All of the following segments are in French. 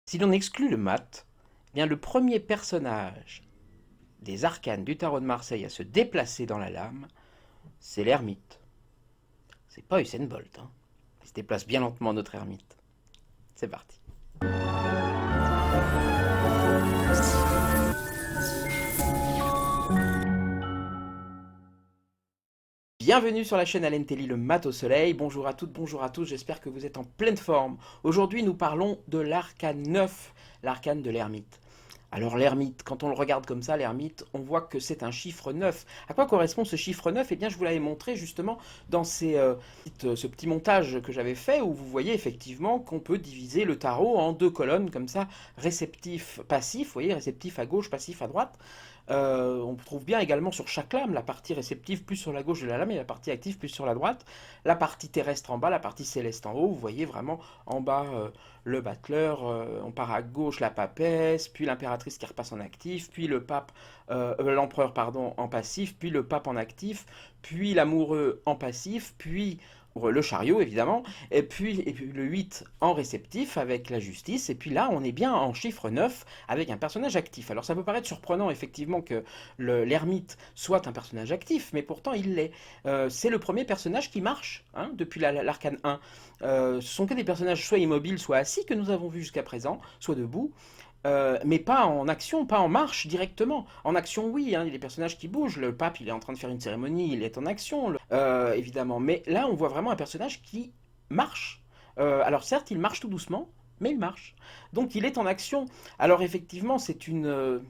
Si l'on exclut le mat, eh bien le premier personnage des arcanes du tarot de Marseille à se déplacer dans la lame, c'est l'ermite. C'est pas Usain Bolt, hein. Il se déplace bien lentement notre ermite. C'est parti. Bienvenue sur la chaîne Alain Telly, le mat au soleil. Bonjour à toutes, bonjour à tous, j'espère que vous êtes en pleine forme. Aujourd'hui, nous parlons de l'arcane 9, l'arcane de l'ermite. Alors l'ermite, quand on le regarde comme ça, l'ermite, on voit que c'est un chiffre 9. À quoi correspond ce chiffre 9? Eh bien, je vous l'avais montré justement dans ce petit montage que j'avais fait, où vous voyez effectivement qu'on peut diviser le tarot en deux colonnes, comme ça, réceptif, passif, vous voyez, réceptif à gauche, passif à droite. On trouve bien également sur chaque lame la partie réceptive plus sur la gauche de la lame et la partie active plus sur la droite, la partie terrestre en bas, la partie céleste en haut. Vous voyez vraiment en bas le battleur, on part à gauche la papesse, puis l'impératrice qui repasse en actif, puis le pape, l'empereur pardon en passif, puis le pape en actif, puis l'amoureux en passif, puis le chariot évidemment, et puis le 8 en réceptif avec la justice, et puis là on est bien en chiffre 9 avec un personnage actif. Alors ça peut paraître surprenant effectivement que l'ermite soit un personnage actif, mais pourtant il l'est. C'est le premier personnage qui marche hein, depuis l'arcane 1. Ce sont que des personnages soit immobiles, soit assis que nous avons vus jusqu'à présent, soit debout. Mais pas en action, pas en marche directement. En action, oui, hein, il y a des personnages qui bougent. Le pape, il est en train de faire une cérémonie, il est en action, évidemment. Mais là, on voit vraiment un personnage qui marche. Alors certes, il marche tout doucement, mais il marche. Donc il est en action. Alors effectivement, c'est une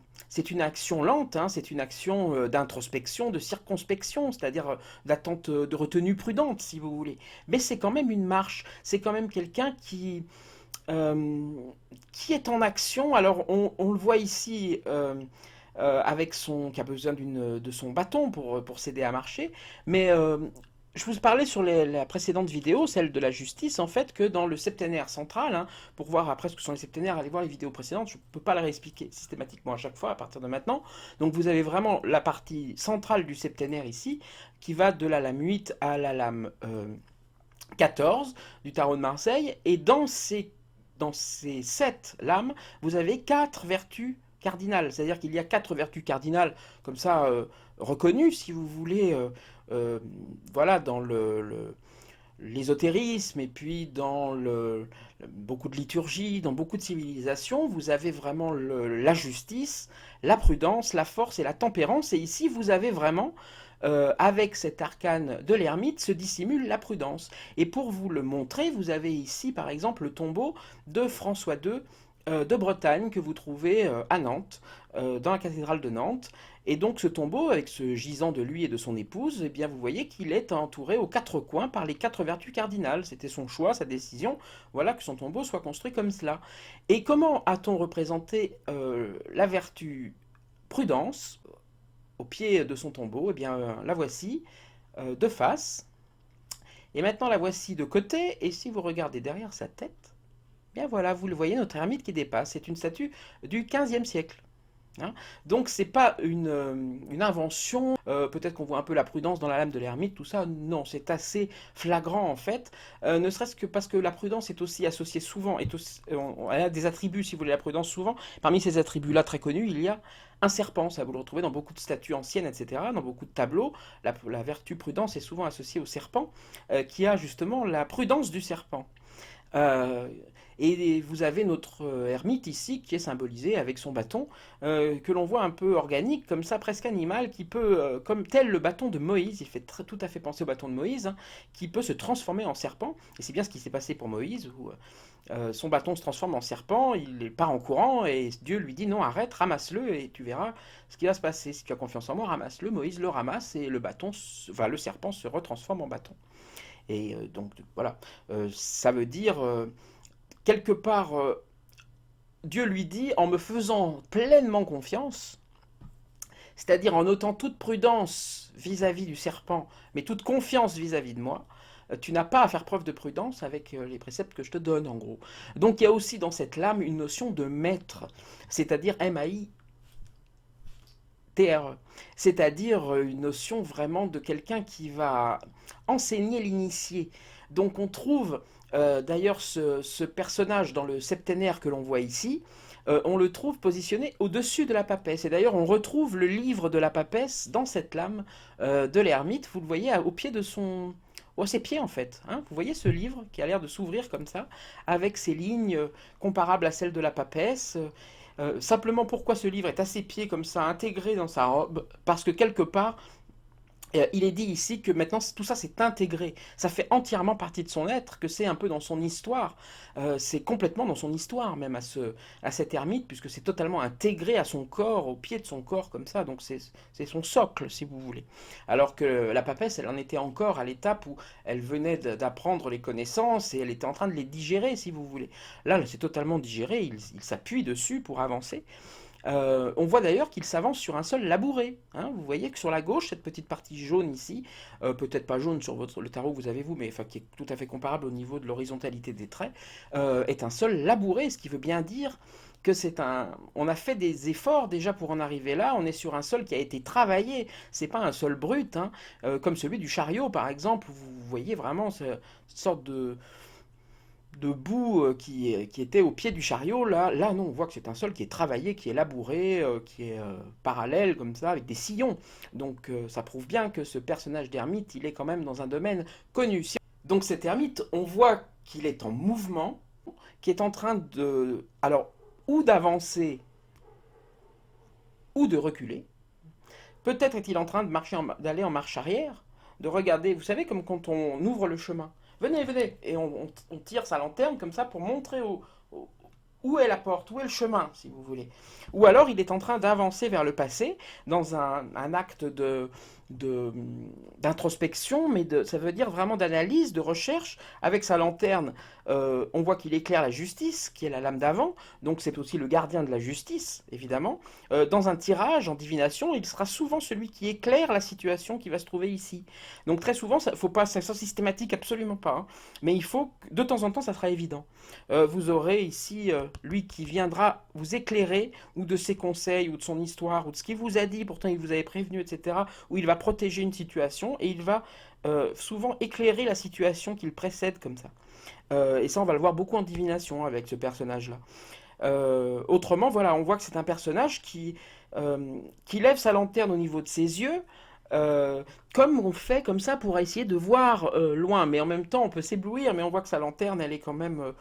action lente, hein, c'est une action d'introspection, de circonspection, c'est-à-dire d'attente, de retenue prudente, si vous voulez. Mais c'est quand même une marche. C'est quand même quelqu'un euh, qui est en action. Alors on le voit ici avec qui a besoin de son bâton pour s'aider à marcher. Mais je vous parlais sur la précédente vidéo, celle de la justice, en fait, que dans le septénaire central, hein, pour voir après ce que sont les septénaires, allez voir les vidéos précédentes, je ne peux pas les réexpliquer systématiquement à chaque fois à partir de maintenant. Donc vous avez vraiment la partie centrale du septénaire ici, qui va de la lame 8 à la lame 14 du tarot de Marseille, et dans ces 7 lames, vous avez 4 vertus cardinales, c'est-à-dire qu'il y a 4 vertus cardinales, comme ça, reconnues, si vous voulez, euh, voilà, dans l'ésotérisme, et puis dans beaucoup de liturgie, dans beaucoup de civilisations, vous avez vraiment la justice, la prudence, la force et la tempérance, et ici, vous avez vraiment avec cet arcane de l'ermite se dissimule la prudence. Et pour vous le montrer, vous avez ici par exemple le tombeau de François II de Bretagne que vous trouvez à Nantes, dans la cathédrale de Nantes. Et donc ce tombeau, avec ce gisant de lui et de son épouse, eh bien vous voyez qu'il est entouré aux quatre coins par les quatre vertus cardinales. C'était son choix, sa décision, voilà que son tombeau soit construit comme cela. Et comment a-t-on représenté la vertu prudence au pied de son tombeau? Eh bien, la voici de face. Et maintenant, la voici de côté. Et si vous regardez derrière sa tête, eh bien voilà, vous le voyez, notre ermite qui dépasse. C'est une statue du 15e siècle. Hein. Donc c'est pas une invention, peut-être qu'on voit un peu la prudence dans la lame de l'ermite, tout ça, non, c'est assez flagrant en fait, ne serait-ce que parce que la prudence est aussi associée souvent, elle a des attributs si vous voulez la prudence souvent, parmi ces attributs-là très connus, il y a un serpent, ça vous le retrouvez dans beaucoup de statues anciennes, etc., dans beaucoup de tableaux, la vertu prudence est souvent associée au serpent, qui a justement la prudence du serpent. Euh, et vous avez notre ermite ici qui est symbolisé avec son bâton, que l'on voit un peu organique, comme ça, presque animal, qui peut, comme tel le bâton de Moïse, il fait tout à fait penser au bâton de Moïse, hein, qui peut se transformer en serpent. Et c'est bien ce qui s'est passé pour Moïse, où son bâton se transforme en serpent, il part en courant, et Dieu lui dit non, arrête, ramasse-le, et tu verras ce qui va se passer. Si tu as confiance en moi, ramasse-le. Moïse le ramasse, et le serpent se retransforme en bâton. Et donc voilà, ça veut dire quelque part, Dieu lui dit en me faisant pleinement confiance, c'est-à-dire en notant toute prudence vis-à-vis du serpent, mais toute confiance vis-à-vis de moi, tu n'as pas à faire preuve de prudence avec les préceptes que je te donne en gros. Donc il y a aussi dans cette lame une notion de maître, c'est-à-dire MAI TRE, c'est-à-dire une notion vraiment de quelqu'un qui va enseigner l'initié. Donc on trouve D'ailleurs, ce personnage dans le septénaire que l'on voit ici, on le trouve positionné au-dessus de la papesse. Et d'ailleurs, on retrouve le livre de la papesse dans cette lame de l'ermite. Vous le voyez au pied de son... à ses pieds en fait. Hein. Vous voyez ce livre qui a l'air de s'ouvrir comme ça, avec ses lignes comparables à celles de la papesse. Simplement pourquoi ce livre est à ses pieds comme ça, intégré dans sa robe, parce que quelque part, il est dit ici que maintenant tout ça c'est intégré, ça fait entièrement partie de son être, que c'est un peu dans son histoire, c'est complètement dans son histoire même à cet ermite, puisque c'est totalement intégré à son corps, au pied de son corps comme ça, donc c'est son socle si vous voulez. Alors que la papesse, elle en était encore à l'étape où elle venait d'apprendre les connaissances et elle était en train de les digérer si vous voulez. Là, c'est totalement digéré, il s'appuie dessus pour avancer. On voit d'ailleurs qu'il s'avance sur un sol labouré. Hein. Vous voyez que sur la gauche, cette petite partie jaune ici, peut-être pas jaune sur le tarot que vous avez vous, mais enfin, qui est tout à fait comparable au niveau de l'horizontalité des traits, est un sol labouré, ce qui veut bien dire que on a fait des efforts déjà pour en arriver là. On est sur un sol qui a été travaillé. C'est pas un sol brut, hein, comme celui du chariot par exemple. Où vous voyez vraiment cette sorte de boue qui était au pied du chariot, là non, on voit que c'est un sol qui est travaillé, qui est labouré, qui est parallèle comme ça, avec des sillons. Donc ça prouve bien que ce personnage d'ermite, il est quand même dans un domaine connu. Donc cet ermite, on voit qu'il est en mouvement, qui est en train de... Alors, ou d'avancer, ou de reculer. Peut-être est-il en train de d'aller en marche arrière, de regarder, vous savez, comme quand on ouvre le chemin. Venez, venez. Et on tire sa lanterne comme ça pour montrer où est la porte, où est le chemin, si vous voulez. Ou alors il est en train d'avancer vers le passé dans un acte d'introspection, mais ça veut dire vraiment d'analyse, de recherche. Avec sa lanterne, on voit qu'il éclaire la justice, qui est la lame d'avant, donc c'est aussi le gardien de la justice, évidemment. Dans un tirage en divination, il sera souvent celui qui éclaire la situation qui va se trouver ici. Donc très souvent, il ne faut pas, ça soit systématique, absolument pas, hein, mais il faut, de temps en temps, ça sera évident. Vous aurez ici lui qui viendra vous éclairer, ou de ses conseils, ou de son histoire, ou de ce qu'il vous a dit, pourtant il vous avait prévenu, etc., où il va protéger une situation, et il va souvent éclairer la situation qu'il précède comme ça. Et ça, on va le voir beaucoup en divination avec ce personnage-là. Autrement, voilà, on voit que c'est un personnage qui lève sa lanterne au niveau de ses yeux, euh, comme on fait comme ça pour essayer de voir loin, mais en même temps on peut s'éblouir, mais on voit que sa lanterne elle est quand même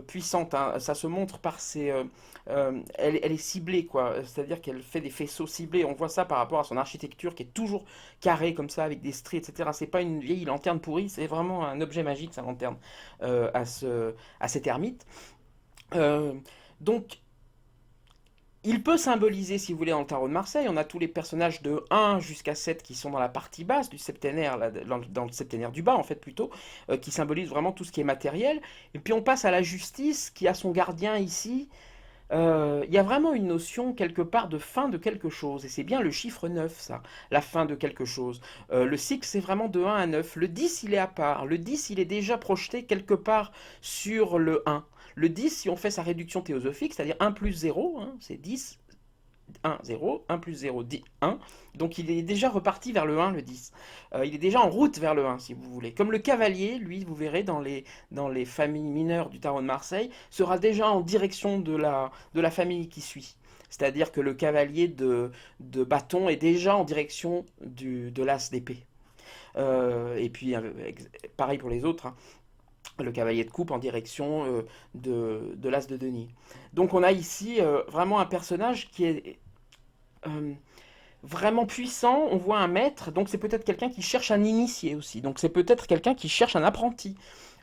puissante, hein. Ça se montre par elle est ciblée quoi, c'est-à-dire qu'elle fait des faisceaux ciblés, on voit ça par rapport à son architecture qui est toujours carrée comme ça avec des stries, etc. C'est pas une vieille lanterne pourrie, c'est vraiment un objet magique sa lanterne à cet ermite. Euh, donc il peut symboliser, si vous voulez, dans le tarot de Marseille, on a tous les personnages de 1 jusqu'à 7 qui sont dans la partie basse du septénaire, là, dans le septénaire du bas en fait plutôt, qui symbolise vraiment tout ce qui est matériel. Et puis on passe à la justice qui a son gardien ici. Il y a vraiment une notion quelque part de fin de quelque chose, et c'est bien le chiffre 9 ça, la fin de quelque chose. Le cycle c'est vraiment de 1 à 9. Le 10 il est à part, le 10 il est déjà projeté quelque part sur le 1. Le 10, si on fait sa réduction théosophique, c'est-à-dire 1 plus 0, hein, c'est 10, 1, 0, 1 plus 0, 10, 1. Donc il est déjà reparti vers le 1, le 10. Il est déjà en route vers le 1, si vous voulez. Comme le cavalier, lui, vous verrez dans les familles mineures du tarot de Marseille, sera déjà en direction de la famille qui suit. C'est-à-dire que le cavalier de bâton est déjà en direction de l'as d'épée. Et puis, pareil pour les autres, hein, le cavalier de coupe en direction de l'as de Denis. Donc on a ici vraiment un personnage qui est vraiment puissant, on voit un maître, donc c'est peut-être quelqu'un qui cherche un initié aussi, donc c'est peut-être quelqu'un qui cherche un apprenti.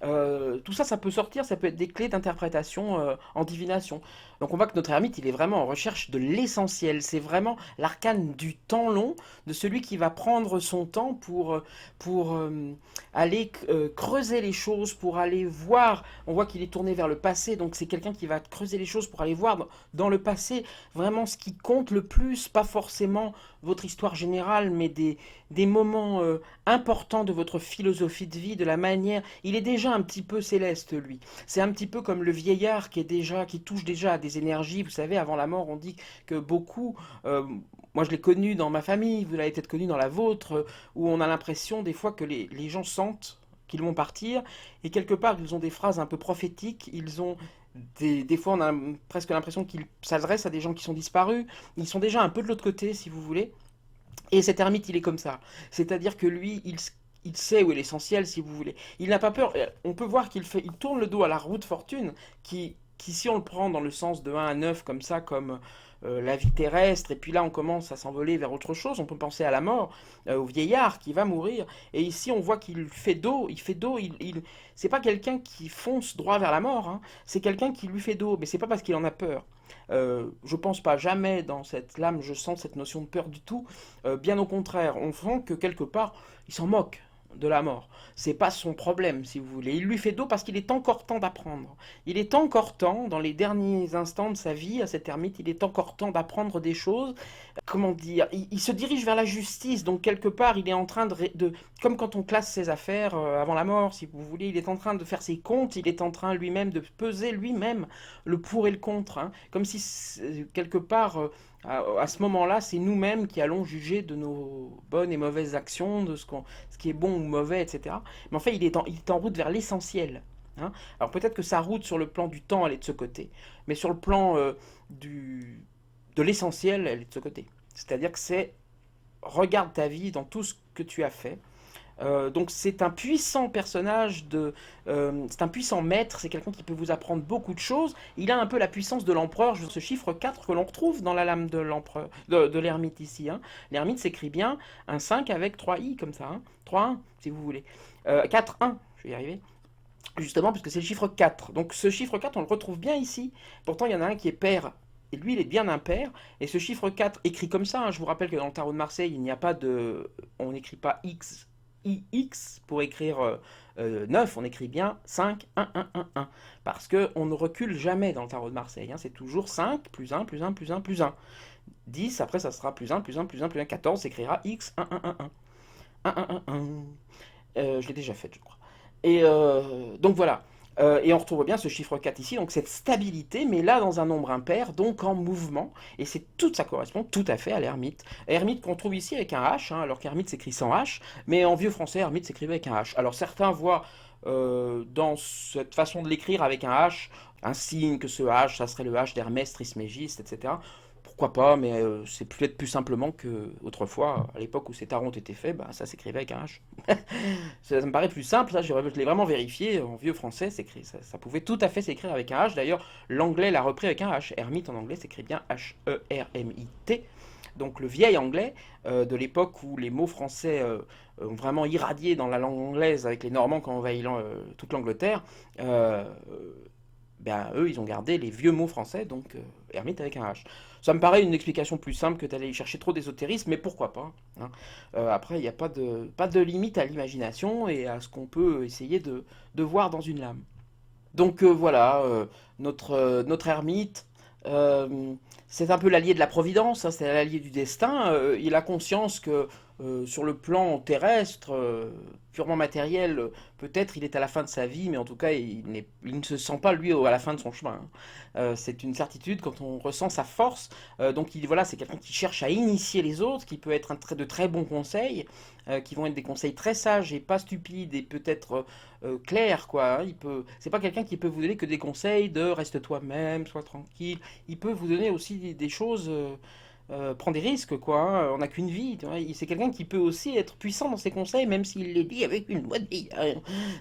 Tout ça, ça peut sortir, ça peut être des clés d'interprétation en divination. Donc on voit que notre ermite, il est vraiment en recherche de l'essentiel. C'est vraiment l'arcane du temps long, de celui qui va prendre son temps pour aller creuser les choses, pour aller voir. On voit qu'il est tourné vers le passé, donc c'est quelqu'un qui va creuser les choses pour aller voir dans le passé vraiment ce qui compte le plus, pas forcément votre histoire générale, mais des moments importants de votre philosophie de vie, de la manière. Il est déjà un petit peu céleste, lui. C'est un petit peu comme le vieillard qui touche déjà à des énergies. Vous savez, avant la mort, on dit que beaucoup. Moi, je l'ai connu dans ma famille, vous l'avez peut-être connu dans la vôtre, où on a l'impression des fois que les gens sentent qu'ils vont partir, et quelque part, ils ont des phrases un peu prophétiques, ils ont des fois, on a presque l'impression qu'ils s'adressent à des gens qui sont disparus, ils sont déjà un peu de l'autre côté, si vous voulez, et cet ermite, il est comme ça. C'est-à-dire que lui, il sait où est l'essentiel, si vous voulez. Il n'a pas peur. On peut voir il tourne le dos à la roue de fortune, si on le prend dans le sens de 1 à 9, comme ça, comme la vie terrestre, et puis là, on commence à s'envoler vers autre chose. On peut penser à la mort, au vieillard qui va mourir. Et ici, on voit qu'il fait dos. Il fait dos. C'est pas quelqu'un qui fonce droit vers la mort, hein. C'est quelqu'un qui lui fait dos. Mais c'est pas parce qu'il en a peur. Je pense pas jamais dans cette lame, je sens cette notion de peur du tout. Bien au contraire, on sent que quelque part, il s'en moque de la mort. C'est pas son problème, si vous voulez. Il lui fait dos parce qu'il est encore temps d'apprendre. Il est encore temps, dans les derniers instants de sa vie, à cet ermite, il est encore temps d'apprendre des choses. Comment dire, il se dirige vers la justice, donc quelque part, il est en train comme quand on classe ses affaires avant la mort, si vous voulez, il est en train de faire ses comptes, il est en train lui-même de peser lui-même le pour et le contre, hein. Comme si, quelque part, à ce moment-là, c'est nous-mêmes qui allons juger de nos bonnes et mauvaises actions, de ce qui est bon ou mauvais, etc. Mais en fait, il est en route vers l'essentiel, hein. Alors peut-être que sa route sur le plan du temps, elle est de ce côté, mais sur le plan de l'essentiel, elle est de ce côté. C'est-à-dire que regarde ta vie dans tout ce que tu as fait. Donc c'est un puissant personnage, c'est un puissant maître, c'est quelqu'un qui peut vous apprendre beaucoup de choses. Il a un peu la puissance de l'empereur, ce chiffre 4 que l'on retrouve dans la lame de l'empereur, de l'ermite ici, hein. L'ermite s'écrit bien un 5 avec 3 i comme ça, hein. 3-1 si vous voulez. 4-1, je vais y arriver. Justement, puisque c'est le chiffre 4. Donc ce chiffre 4, on le retrouve bien ici. Pourtant, il y en a un qui est pair. Et lui, il est bien impair. Et ce chiffre 4, écrit comme ça, hein, je vous rappelle que dans le tarot de Marseille, il n'y a pas de... On n'écrit pas X, IX pour écrire 9, on écrit bien 5, 1, 1, 1, 1. Parce qu'on ne recule jamais dans le tarot de Marseille, hein. C'est toujours 5, plus 1, plus 1, plus 1, plus 1. 10, après ça sera plus 1, plus 1, plus 1, plus 1. 14 s'écrira X, 1, 1, 1, 1. 1, 1, 1, 1. Je l'ai déjà fait, je crois. Et donc voilà. Et on retrouve bien ce chiffre 4 ici, donc cette stabilité, mais là dans un nombre impair, donc en mouvement, et ça correspond tout à fait à l'ermite. Ermite qu'on trouve ici avec un H, hein, alors qu'ermite s'écrit sans H, mais en vieux français, ermite s'écrivait avec un H. Alors certains voient dans cette façon de l'écrire avec un H, un signe que ce H, ça serait le H d'Hermès Trismégiste, etc. Pourquoi pas, mais c'est peut-être plus simplement que autrefois, à l'époque où ces tarots étaient faits, bah, ça s'écrivait avec un H. Ça me paraît plus simple, ça, je l'ai vraiment vérifié, en vieux français, ça pouvait tout à fait s'écrire avec un H. D'ailleurs, l'anglais l'a repris avec un H. Hermite en anglais s'écrit bien H-E-R-M-I-T. Donc le vieil anglais, de l'époque où les mots français ont vraiment irradié dans la langue anglaise avec les Normands qui ont envahi toute l'Angleterre, ben, eux, ils ont gardé les vieux mots français, donc ermite avec un H. Ça me paraît une explication plus simple que d'aller chercher trop d'ésotérisme, mais pourquoi pas, hein. Après, il n'y a pas de limite à l'imagination et à ce qu'on peut essayer de voir dans une lame. Donc voilà, notre ermite, euh, c'est un peu l'allié de la providence, hein, c'est l'allié du destin. Il a conscience que sur le plan terrestre, purement matériel, peut-être il est à la fin de sa vie, mais en tout cas il ne se sent pas lui à la fin de son chemin, hein. C'est une certitude quand on ressent sa force. Donc voilà, c'est quelqu'un qui cherche à initier les autres, qui peut être de très bons conseils, qui vont être des conseils très sages et pas stupides et peut-être clairs, quoi, hein. C'est pas quelqu'un qui peut vous donner que des conseils de reste toi-même, sois tranquille. Il peut vous donner aussi des choses. Prends des risques, quoi, hein. On n'a qu'une vie, tu vois. C'est quelqu'un qui peut aussi être puissant dans ses conseils, même s'il les dit avec une voix de vie, hein.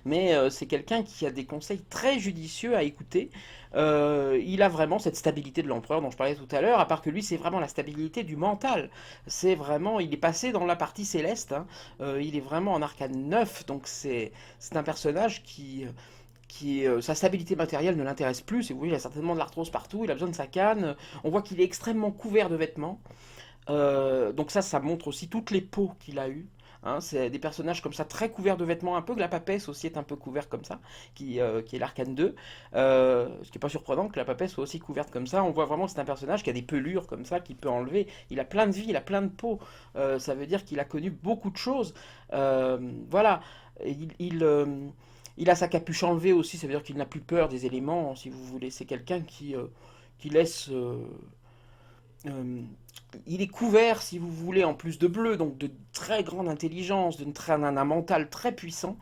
Mais c'est quelqu'un qui a des conseils très judicieux à écouter. Il a vraiment cette stabilité de l'empereur dont je parlais tout à l'heure, à part que lui, c'est vraiment la stabilité du mental. C'est vraiment, il est passé dans la partie céleste, hein. Il est vraiment en arcane 9, donc c'est un personnage sa stabilité matérielle ne l'intéresse plus. Et oui, il a certainement de l'arthrose partout, il a besoin de sa canne. On voit qu'il est extrêmement couvert de vêtements. Donc ça montre aussi toutes les peaux qu'il a eues, hein. C'est des personnages comme ça, très couverts de vêtements, un peu que la papesse aussi est un peu couverte comme ça, qui est l'arcane 2. Ce qui n'est pas surprenant que la papesse soit aussi couverte comme ça. On voit vraiment que c'est un personnage qui a des pelures comme ça, qui peut enlever. Il a plein de vie, il a plein de peau. Ça veut dire qu'il a connu beaucoup de choses. Voilà. Il a sa capuche enlevée aussi, ça veut dire qu'il n'a plus peur des éléments, si vous voulez. C'est quelqu'un qui laisse... euh, il est couvert, si vous voulez, en plus de bleu, donc de très grande intelligence, d'un mental très puissant.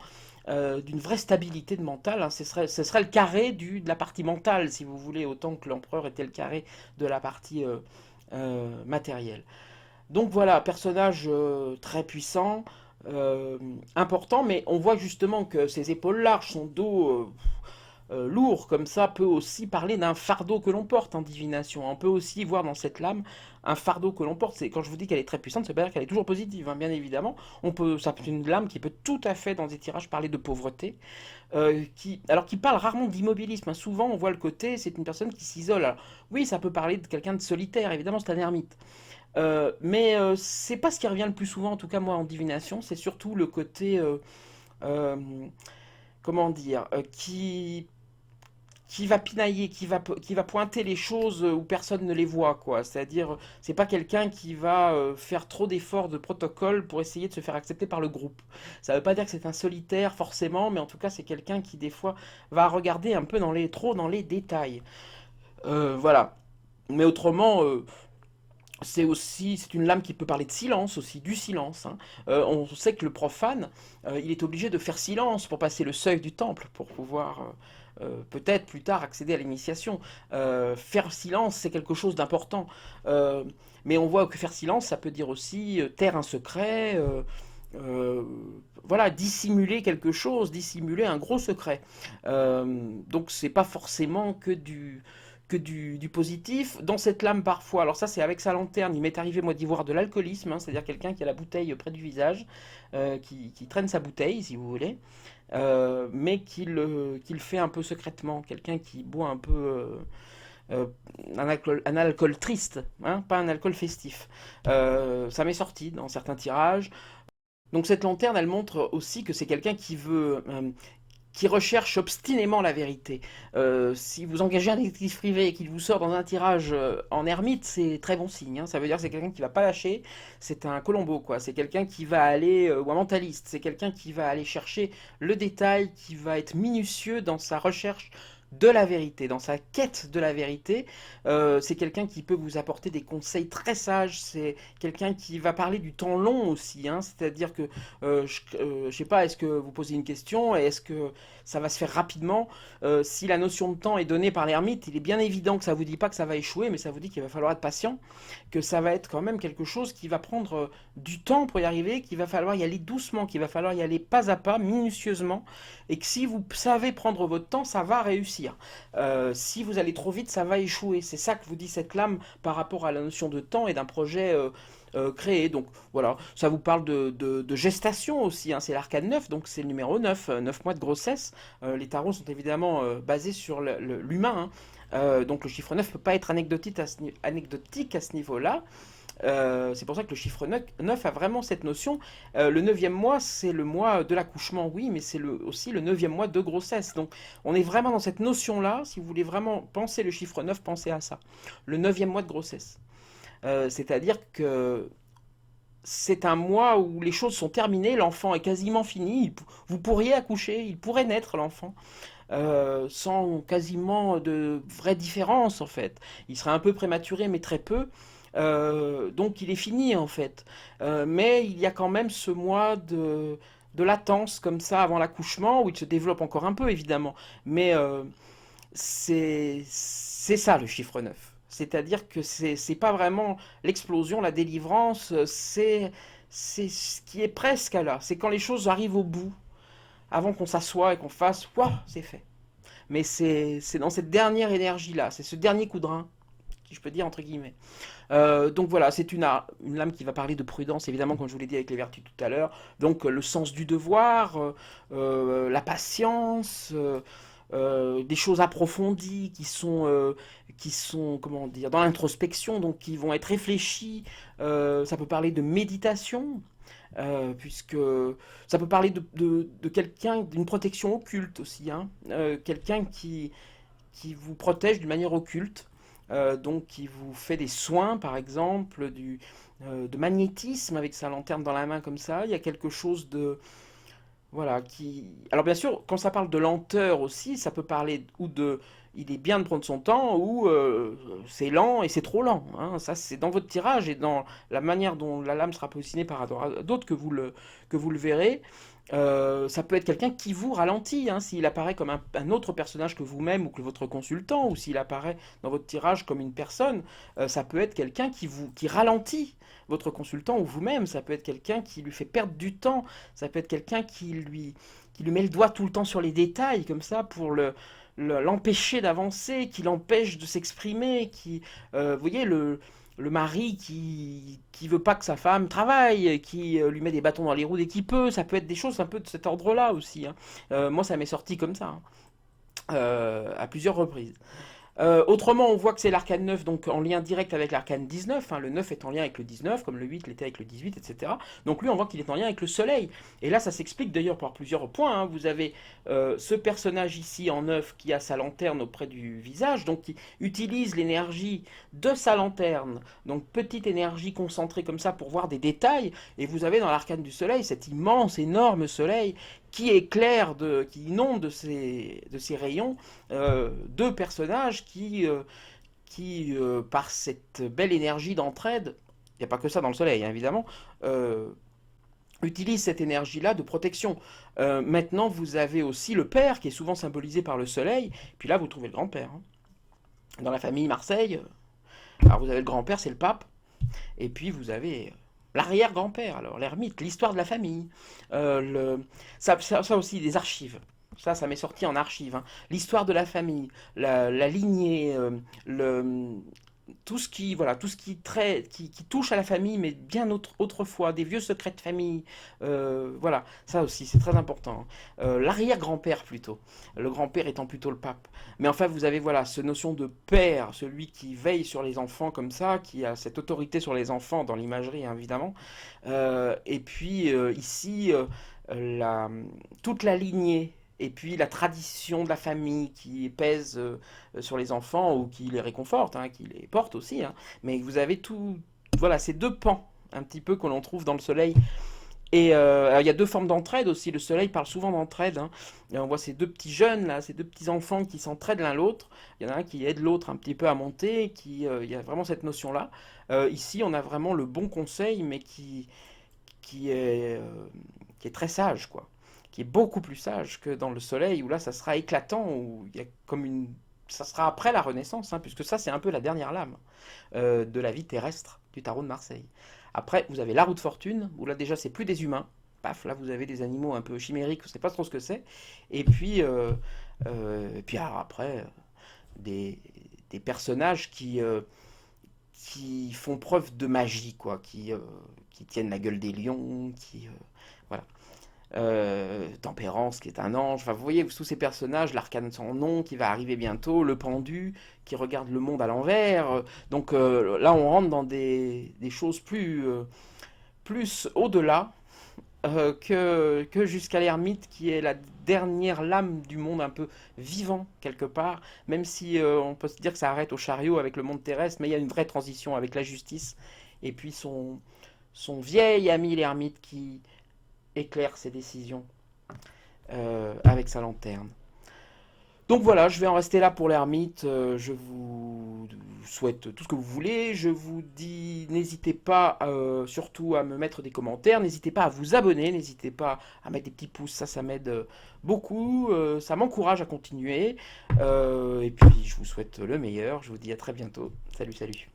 d'une vraie stabilité de mental, hein. Ce serait le carré de la partie mentale, si vous voulez, autant que l'empereur était le carré de la partie matérielle. Donc voilà, personnage très puissant, euh, important, mais on voit justement que ses épaules larges, son dos lourd comme ça peut aussi parler d'un fardeau que l'on porte en divination. On peut aussi voir dans cette lame un fardeau que l'on porte. C'est quand je vous dis qu'elle est très puissante, ça veut pas dire qu'elle est toujours positive, hein, bien évidemment. Ça peut être une lame qui peut tout à fait dans des tirages parler de pauvreté, qui parle rarement d'immobilisme, hein. Souvent on voit le côté, c'est une personne qui s'isole. Alors, oui, ça peut parler de quelqu'un de solitaire, évidemment c'est un ermite. Mais c'est pas ce qui revient le plus souvent, en tout cas moi en divination, c'est surtout le côté, euh, comment dire, qui va pinailler, qui va pointer les choses où personne ne les voit, quoi. C'est-à-dire, c'est pas quelqu'un qui va faire trop d'efforts de protocole pour essayer de se faire accepter par le groupe. Ça veut pas dire que c'est un solitaire forcément, mais en tout cas, c'est quelqu'un qui des fois va regarder un peu trop dans les détails. Voilà. Mais autrement, c'est une lame qui peut parler de silence aussi, du silence, hein. On sait que le profane, il est obligé de faire silence pour passer le seuil du temple, pour pouvoir peut-être plus tard accéder à l'initiation. Faire silence, c'est quelque chose d'important. Euh, mais on voit que faire silence, ça peut dire aussi taire un secret, euh, voilà, dissimuler quelque chose, dissimuler un gros secret. Donc c'est pas forcément que du positif. Dans cette lame parfois, alors ça c'est avec sa lanterne, il m'est arrivé moi d'y voir de l'alcoolisme, hein, c'est-à-dire quelqu'un qui a la bouteille près du visage, qui traîne sa bouteille si vous voulez, mais qui le fait un peu secrètement, quelqu'un qui boit un peu euh, un alcool triste, hein, pas un alcool festif. Ça m'est sorti dans certains tirages. Donc cette lanterne, elle montre aussi que c'est quelqu'un qui recherche obstinément la vérité. Si vous engagez un détective privé et qu'il vous sort dans un tirage en ermite, c'est très bon signe, hein. Ça veut dire que c'est quelqu'un qui va pas lâcher. C'est un Colombo, quoi. C'est quelqu'un qui va aller, ou un mentaliste. C'est quelqu'un qui va aller chercher le détail, qui va être minutieux dans sa recherche de la vérité, dans sa quête de la vérité. C'est quelqu'un qui peut vous apporter des conseils très sages. C'est quelqu'un qui va parler du temps long aussi, hein. C'est-à-dire que, je sais pas, est-ce que vous posez une question et est-ce que ça va se faire rapidement? Si la notion de temps est donnée par l'ermite, il est bien évident que ça vous dit pas que ça va échouer, mais ça vous dit qu'il va falloir être patient, que ça va être quand même quelque chose qui va prendre du temps pour y arriver, qu'il va falloir y aller doucement, qu'il va falloir y aller pas à pas, minutieusement, et que si vous savez prendre votre temps, ça va réussir. Si vous allez trop vite, ça va échouer. C'est ça que vous dit cette lame par rapport à la notion de temps et d'un projet créé. Donc voilà, ça vous parle de gestation aussi, hein. C'est l'arcane 9, donc c'est le numéro 9, 9 mois de grossesse. Les tarots sont évidemment basés sur l'humain, hein. Donc le chiffre 9 ne peut pas être anecdotique à ce niveau-là. C'est pour ça que le chiffre 9 a vraiment cette notion. Le neuvième mois, c'est le mois de l'accouchement, oui, mais c'est aussi le neuvième mois de grossesse. Donc on est vraiment dans cette notion-là. Si vous voulez vraiment penser le chiffre 9, pensez à ça. Le neuvième mois de grossesse. C'est-à-dire que c'est un mois où les choses sont terminées, l'enfant est quasiment fini, vous pourriez accoucher, il pourrait naître l'enfant, sans quasiment de vraie différence en fait. Il serait un peu prématuré, mais très peu. Donc il est fini en fait. Mais il y a quand même ce mois de latence comme ça avant l'accouchement, où il se développe encore un peu évidemment. Mais c'est ça le chiffre 9. C'est-à-dire que c'est pas vraiment l'explosion, la délivrance, c'est ce qui est presque là. C'est quand les choses arrivent au bout, avant qu'on s'assoie et qu'on fasse, waouh, c'est fait. Mais c'est dans cette dernière énergie-là, c'est ce dernier coup de rein, si je peux dire entre guillemets. Donc voilà, c'est une lame qui va parler de prudence, évidemment, comme je vous l'ai dit avec les vertus tout à l'heure. Donc le sens du devoir, la patience, des choses approfondies qui sont, comment dire, dans l'introspection, donc qui vont être réfléchies. Ça peut parler de méditation, puisque ça peut parler de quelqu'un, d'une protection occulte aussi, hein. Quelqu'un qui vous protège d'une manière occulte, donc qui vous fait des soins, par exemple, de magnétisme avec sa lanterne dans la main comme ça. Il y a quelque chose de, voilà, qui... Alors bien sûr, quand ça parle de lenteur aussi, ça peut parler ou de... Il est bien de prendre son temps ou c'est lent et c'est trop lent, hein. Ça, c'est dans votre tirage et dans la manière dont la lame sera positionnée par rapport à d'autres que vous le verrez. Ça peut être quelqu'un qui vous ralentit, hein, s'il apparaît comme un autre personnage que vous-même ou que votre consultant, ou s'il apparaît dans votre tirage comme une personne, ça peut être quelqu'un qui ralentit votre consultant ou vous-même, ça peut être quelqu'un qui lui fait perdre du temps, ça peut être quelqu'un qui lui met le doigt tout le temps sur les détails, comme ça, pour l'empêcher d'avancer, qui l'empêche de s'exprimer, vous voyez, le mari qui veut pas que sa femme travaille, qui lui met des bâtons dans les roues dès qu'il peut, ça peut être des choses un peu de cet ordre-là aussi, hein. Moi, ça m'est sorti comme ça, hein, à plusieurs reprises. Autrement, on voit que c'est l'arcane 9, donc en lien direct avec l'arcane 19, hein, le 9 est en lien avec le 19, comme le 8 l'était avec le 18, etc. Donc lui, on voit qu'il est en lien avec le soleil. Et là, ça s'explique d'ailleurs par plusieurs points, hein. Vous avez ce personnage ici en 9 qui a sa lanterne auprès du visage, donc qui utilise l'énergie de sa lanterne, donc petite énergie concentrée comme ça pour voir des détails. Et vous avez dans l'arcane du soleil cet immense, énorme soleil qui éclaire, qui inonde de ses rayons deux personnages qui par cette belle énergie d'entraide, il n'y a pas que ça dans le soleil, hein, évidemment, utilisent cette énergie-là de protection. Maintenant, vous avez aussi le père, qui est souvent symbolisé par le soleil, puis là, vous trouvez le grand-père, hein. Dans la famille Marseille, alors vous avez le grand-père, c'est le pape, et puis vous avez l'arrière-grand-père, alors l'ermite, l'histoire de la famille. Ça aussi, des archives. Ça m'est sorti en archive, hein. L'histoire de la famille, la lignée, tout ce qui, voilà, tout ce qui touche à la famille, mais bien autrefois, des vieux secrets de famille. Voilà, ça aussi, c'est très important, hein. L'arrière-grand-père plutôt, le grand-père étant plutôt le pape. Mais enfin, vous avez voilà, cette notion de père, celui qui veille sur les enfants comme ça, qui a cette autorité sur les enfants dans l'imagerie, hein, évidemment. Et puis ici, la, toute la lignée et puis la tradition de la famille qui pèse sur les enfants ou qui les réconforte, hein, qui les porte aussi, hein. Mais vous avez tout, voilà, ces deux pans un petit peu que l'on trouve dans le soleil. Et alors, il y a deux formes d'entraide aussi. Le soleil parle souvent d'entraide, hein. Et on voit ces deux petits jeunes là, ces deux petits enfants qui s'entraident l'un l'autre. Il y en a un qui aide l'autre un petit peu à monter. Il y a vraiment cette notion-là. Ici, on a vraiment le bon conseil, mais qui est, euh, qui est très sage, quoi. Qui est beaucoup plus sage que dans le soleil, où là, ça sera éclatant, où il y a comme une... Ça sera après la Renaissance, hein, puisque ça, c'est un peu la dernière lame de la vie terrestre du tarot de Marseille. Après, vous avez la roue de fortune, où là, déjà, c'est plus des humains. Paf, là, vous avez des animaux un peu chimériques, vous ne savez pas trop ce que c'est. Et puis alors, après, des, des personnages qui font preuve de magie, quoi, qui tiennent la gueule des lions, voilà. Tempérance qui est un ange, enfin vous voyez tous ces personnages, l'arcane sans nom qui va arriver bientôt, le pendu qui regarde le monde à l'envers, donc là on rentre dans des choses plus au-delà que jusqu'à l'ermite qui est la dernière lame du monde un peu vivant quelque part, même si on peut se dire que ça arrête au chariot avec le monde terrestre, mais il y a une vraie transition avec la justice et puis son vieil ami l'ermite qui éclaire ses décisions avec sa lanterne. Donc voilà, je vais en rester là pour l'ermite. Je vous souhaite tout ce que vous voulez. Je vous dis, n'hésitez pas surtout à me mettre des commentaires. N'hésitez pas à vous abonner. N'hésitez pas à mettre des petits pouces. Ça m'aide beaucoup. Ça m'encourage à continuer. Et puis, je vous souhaite le meilleur. Je vous dis à très bientôt. Salut, salut.